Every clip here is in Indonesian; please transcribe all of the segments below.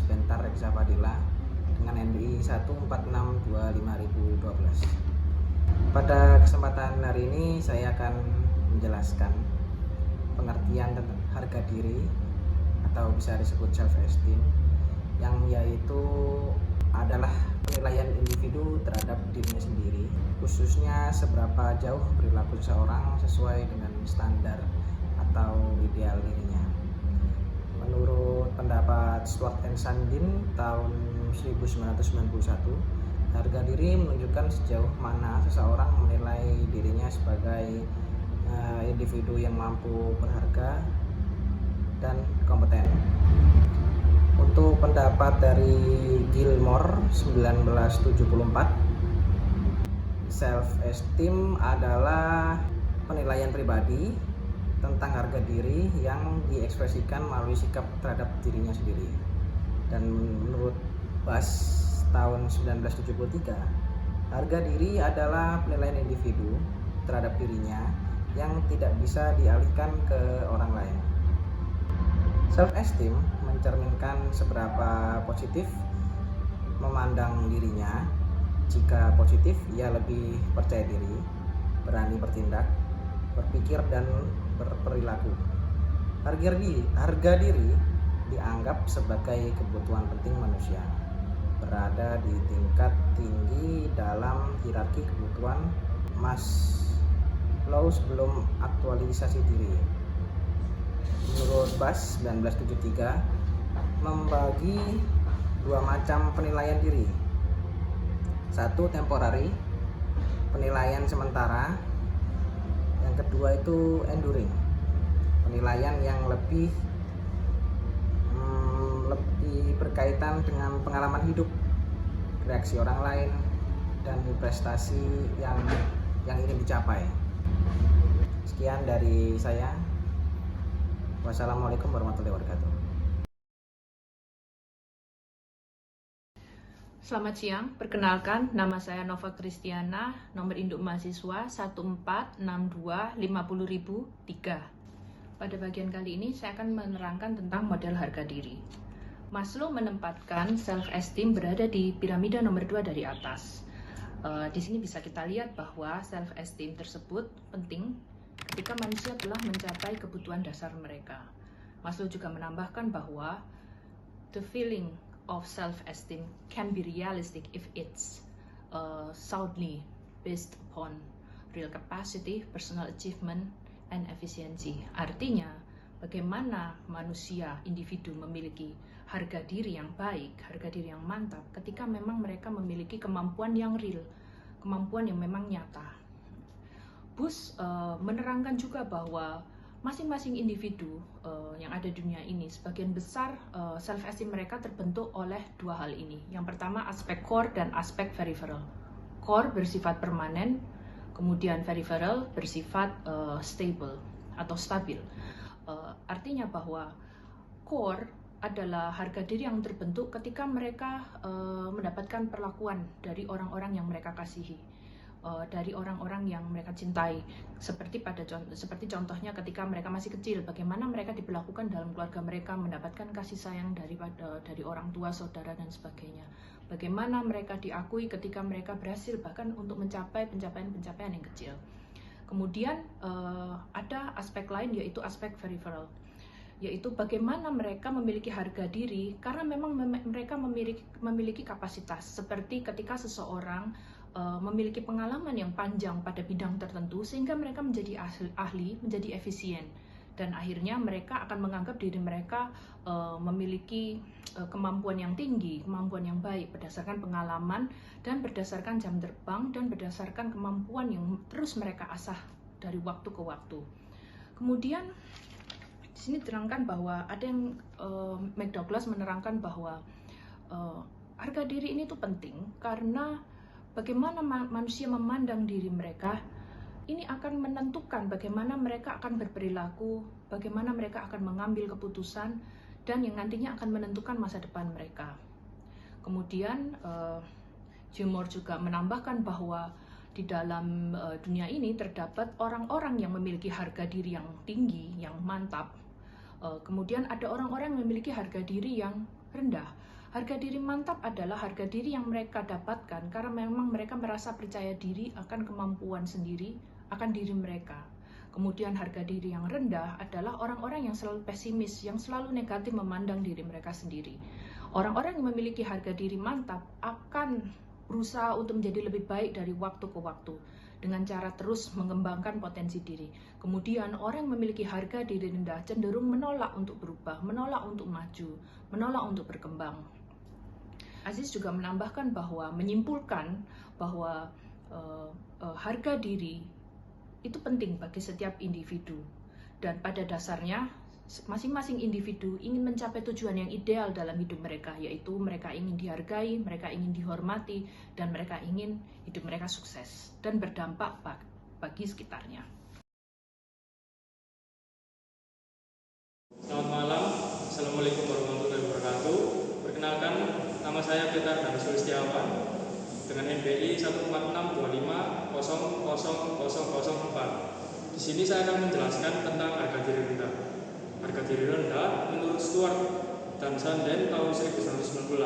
Bentar Reksa Fadila dengan NBI 14625.012. Pada kesempatan hari ini saya akan menjelaskan pengertian tentang harga diri atau bisa disebut self esteem, yang yaitu adalah penilaian individu terhadap dirinya sendiri, khususnya seberapa jauh perilaku seseorang sesuai dengan standar atau ideal dirinya. Menurut pendapat Stuart and Sandin tahun 1991, harga diri menunjukkan sejauh mana seseorang menilai dirinya sebagai individu yang mampu, berharga, dan kompeten. Untuk pendapat dari Gilmore 1974, self esteem adalah penilaian pribadi tentang harga diri yang diekspresikan melalui sikap terhadap dirinya sendiri. Dan menurut Bass tahun 1973, harga diri adalah penilaian individu terhadap dirinya yang tidak bisa dialihkan ke orang lain. Self-esteem mencerminkan seberapa positif memandang dirinya. Jika positif, ia lebih percaya diri, berani bertindak, berpikir, dan berperilaku. Harga diri dianggap sebagai kebutuhan penting manusia, berada di tingkat tinggi dalam hierarki kebutuhan Maslow sebelum aktualisasi diri. Menurut Bass 1973, membagi dua macam penilaian diri. Satu, temporary, penilaian sementara. Yang kedua itu enduring, penilaian yang lebih berkaitan dengan pengalaman hidup, reaksi orang lain, dan prestasi yang ingin dicapai. Sekian dari saya. Wassalamualaikum warahmatullahi wabarakatuh. Selamat siang, perkenalkan nama saya Nova Kristiana, nomor induk mahasiswa 146250003. Pada bagian kali ini saya akan menerangkan tentang model harga diri. Maslow menempatkan self-esteem berada di piramida nomor 2 dari atas. Di sini bisa kita lihat bahwa self-esteem tersebut penting ketika manusia telah mencapai kebutuhan dasar mereka. Maslow juga menambahkan bahwa the feeling of self-esteem can be realistic if it's soundly based upon real capacity, personal achievement, and efficiency. Artinya, bagaimana manusia, individu memiliki harga diri yang baik, harga diri yang mantap ketika memang mereka memiliki kemampuan yang real, kemampuan yang memang nyata. Bush menerangkan juga bahwa masing-masing individu yang ada di dunia ini, sebagian besar self-esteem mereka terbentuk oleh dua hal ini. Yang pertama, aspek core dan aspek peripheral. Core bersifat permanen, kemudian peripheral bersifat stable atau stabil. Artinya bahwa core adalah harga diri yang terbentuk ketika mereka mendapatkan perlakuan dari orang-orang yang mereka kasihi, dari orang-orang yang mereka cintai, seperti contohnya ketika mereka masih kecil, bagaimana mereka diperlakukan dalam keluarga mereka, mendapatkan kasih sayang dari orang tua, saudara, dan sebagainya. Bagaimana mereka diakui ketika mereka berhasil bahkan untuk mencapai pencapaian yang kecil. Kemudian ada aspek lain, yaitu aspek peripheral, yaitu bagaimana mereka memiliki harga diri karena memang mereka memiliki kapasitas, seperti ketika seseorang memiliki pengalaman yang panjang pada bidang tertentu sehingga mereka menjadi ahli, menjadi efisien, dan akhirnya mereka akan menganggap diri mereka memiliki kemampuan yang tinggi, kemampuan yang baik berdasarkan pengalaman dan berdasarkan jam terbang dan berdasarkan kemampuan yang terus mereka asah dari waktu ke waktu. Kemudian di sini diterangkan bahwa ada yang McDouglas menerangkan bahwa harga diri ini tuh penting karena bagaimana manusia memandang diri mereka ini akan menentukan bagaimana mereka akan berperilaku, bagaimana mereka akan mengambil keputusan, dan yang nantinya akan menentukan masa depan mereka. Kemudian Gilmore juga menambahkan bahwa di dalam dunia ini terdapat orang-orang yang memiliki harga diri yang tinggi, yang mantap. Kemudian ada orang-orang yang memiliki harga diri yang rendah. Harga diri mantap adalah harga diri yang mereka dapatkan karena memang mereka merasa percaya diri akan kemampuan sendiri, akan diri mereka. Kemudian harga diri yang rendah adalah orang-orang yang selalu pesimis, yang selalu negatif memandang diri mereka sendiri. Orang-orang yang memiliki harga diri mantap akan berusaha untuk menjadi lebih baik dari waktu ke waktu dengan cara terus mengembangkan potensi diri. Kemudian orang yang memiliki harga diri rendah cenderung menolak untuk berubah, menolak untuk maju, menolak untuk berkembang. Aziz juga menambahkan bahwa menyimpulkan bahwa harga diri itu penting bagi setiap individu, dan pada dasarnya masing-masing individu ingin mencapai tujuan yang ideal dalam hidup mereka, yaitu mereka ingin dihargai, mereka ingin dihormati, dan mereka ingin hidup mereka sukses dan berdampak bagi sekitarnya. Selamat malam, Assalamualaikum warahmatullahi wabarakatuh. Perkenalkan, nama saya Petar dan Sulistiawan dengan NBI 14625000004. Di sini saya akan menjelaskan tentang harga diri rendah. Harga diri rendah menurut Stuart dan Sanden tahun 1998,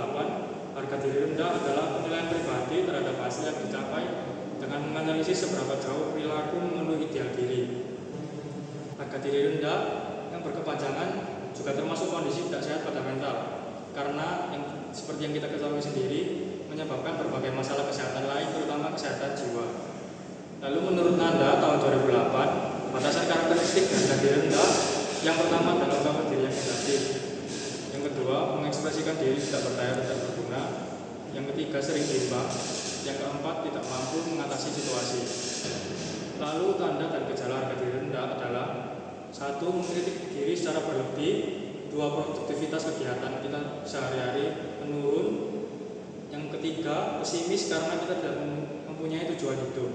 harga diri rendah adalah penilaian pribadi terhadap hasil yang dicapai dengan menganalisis seberapa jauh perilaku memenuhi ideal diri. Harga diri rendah yang berkepanjangan juga termasuk kondisi tidak sehat pada mental, karena seperti yang kita ketahui sendiri menyebabkan berbagai masalah kesehatan lain, terutama kesehatan jiwa. Lalu menurut Nanda tahun 2008, batasan karakteristik harga diri rendah yang pertama adalah ungkapan diri yang negatif, yang kedua mengekspresikan diri tidak berdaya, tidak berguna, yang ketiga sering bimbang, yang keempat tidak mampu mengatasi situasi. Lalu tanda dan gejala harga diri rendah adalah: 1. Mengkritik diri secara berlebih. 2. Produktivitas kegiatan kita sehari-hari menurun. Yang ketiga, pesimis karena kita tidak mempunyai tujuan hidup.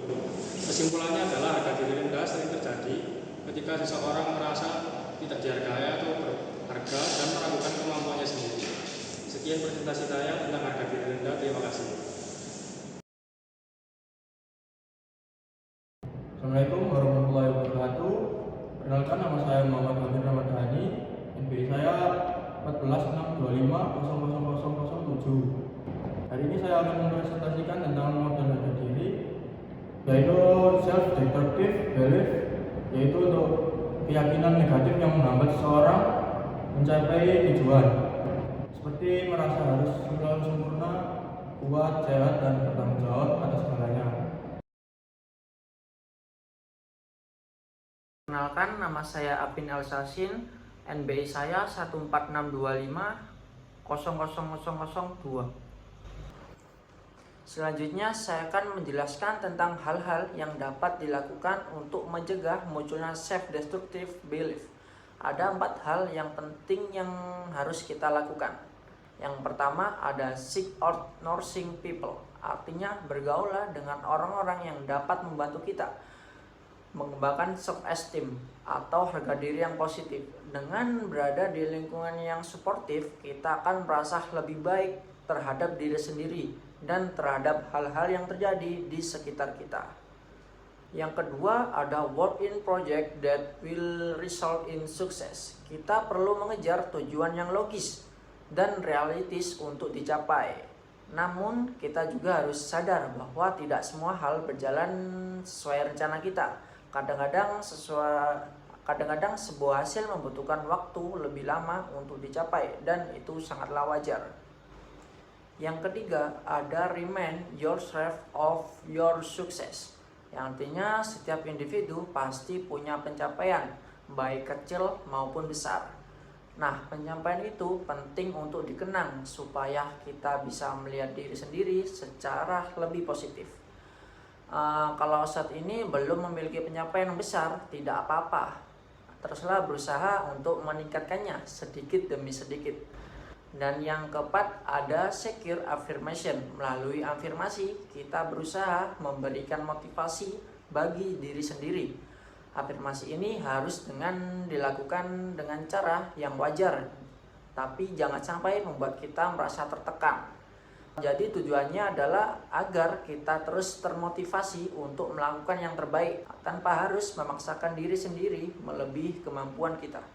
Kesimpulannya adalah harga diri rendah sering terjadi ketika seseorang merasa tidak dihargai atau berharga dan meragukan kemampuannya sendiri. Sekian presentasi saya tentang harga diri rendah. Terima kasih. Assalamualaikum warahmatullahi wabarakatuh. Perkenalkan, nama saya Muhammad Hamid Ramadhani. NBI saya 142500007. Hari ini saya akan mempresentasikan tentang model harga diri, yaitu self-destructive belief, yaitu untuk keyakinan negatif yang menghambat seseorang mencapai tujuan, seperti merasa harus selalu sempurna, kuat, sehat, dan bertanggung jawab atas segalanya. Perkenalkan, nama saya Apin Elsasin, NBI saya 14625000002. Selanjutnya saya akan menjelaskan tentang hal-hal yang dapat dilakukan untuk mencegah munculnya self-destructive belief. Ada 4 hal yang penting yang harus kita lakukan. Yang pertama ada seek out nourishing people, artinya bergaullah dengan orang-orang yang dapat membantu kita mengembangkan self-esteem atau harga diri yang positif. Dengan berada di lingkungan yang suportif, kita akan merasa lebih baik terhadap diri sendiri dan terhadap hal-hal yang terjadi di sekitar kita. Yang kedua ada work in project that will result in success. Kita perlu mengejar tujuan yang logis dan realistis untuk dicapai. Namun kita juga harus sadar bahwa tidak semua hal berjalan sesuai rencana kita. Kadang-kadang sebuah hasil membutuhkan waktu lebih lama untuk dicapai, dan itu sangatlah wajar. Yang ketiga ada remind yourself of your success, yang artinya setiap individu pasti punya pencapaian, baik kecil maupun besar. Nah, pencapaian itu penting untuk dikenang supaya kita bisa melihat diri sendiri secara lebih positif. Kalau saat ini belum memiliki pencapaian yang besar, tidak apa-apa. Teruslah berusaha untuk meningkatkannya sedikit demi sedikit. Dan yang keempat ada secure affirmation. Melalui afirmasi kita berusaha memberikan motivasi bagi diri sendiri. Afirmasi ini harus dilakukan dengan cara yang wajar, tapi jangan sampai membuat kita merasa tertekan. Jadi tujuannya adalah agar kita terus termotivasi untuk melakukan yang terbaik tanpa harus memaksakan diri sendiri melebihi kemampuan kita.